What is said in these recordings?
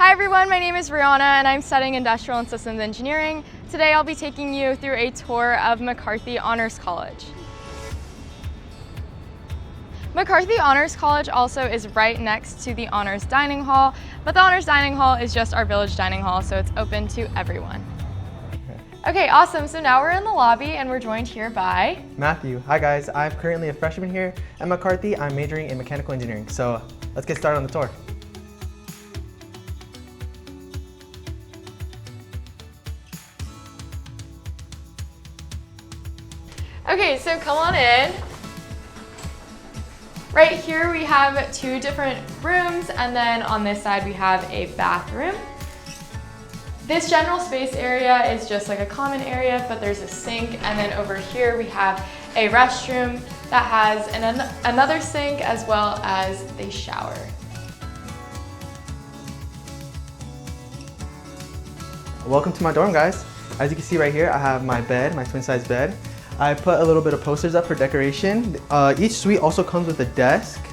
Hi everyone, my name is Rihanna and I'm studying Industrial and Systems Engineering. Today I'll be taking you through a tour of McCarthy Honors College. McCarthy Honors College also is right next to the Honors Dining Hall, but the Honors Dining Hall is just our village dining hall, so it's open to everyone. Okay, awesome. So now we're in the lobby and we're joined here by Matthew. Hi guys, I'm currently a freshman here at McCarthy. I'm majoring in mechanical engineering. So let's get started on the tour. Okay, so come on in. Right here we have two different rooms, and then on this side we have a bathroom. This general space area is just like a common area, but there's a sink, and then over here we have a restroom that has another sink as well as the shower. Welcome to my dorm, guys. As you can see right here, I have my bed, my twin size bed. I put a little bit of posters up for decoration. Each suite also comes with a desk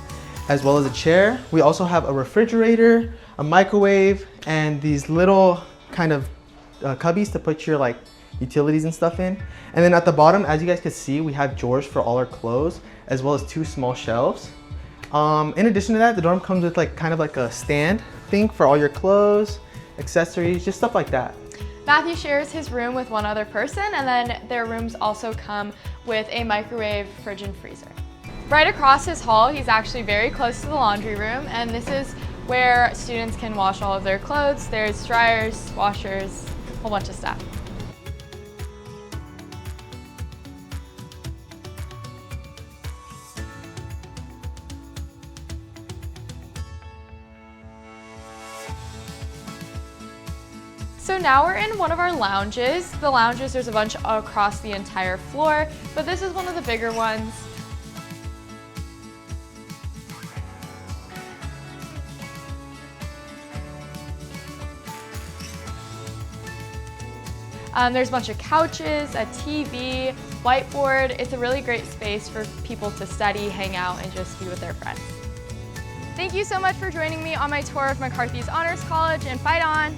as well as a chair. We also have a refrigerator, a microwave, and these little kind of cubbies to put your like utilities and stuff in. And then at the bottom, as you guys can see, we have drawers for all our clothes as well as two small shelves. In addition to that, the dorm comes with like kind of like a stand thing for all your clothes, accessories, just stuff like that. Matthew shares his room with one other person, and then their rooms also come with a microwave, fridge, and freezer. Right across his hall, he's actually very close to the laundry room, and this is where students can wash all of their clothes. There's dryers, washers, a whole bunch of stuff. So now we're in one of our lounges. The lounges, there's a bunch across the entire floor, but this is one of the bigger ones. There's a bunch of couches, a TV, whiteboard. It's a really great space for people to study, hang out, and just be with their friends. Thank you so much for joining me on my tour of McCarthy's Honors College, and fight on!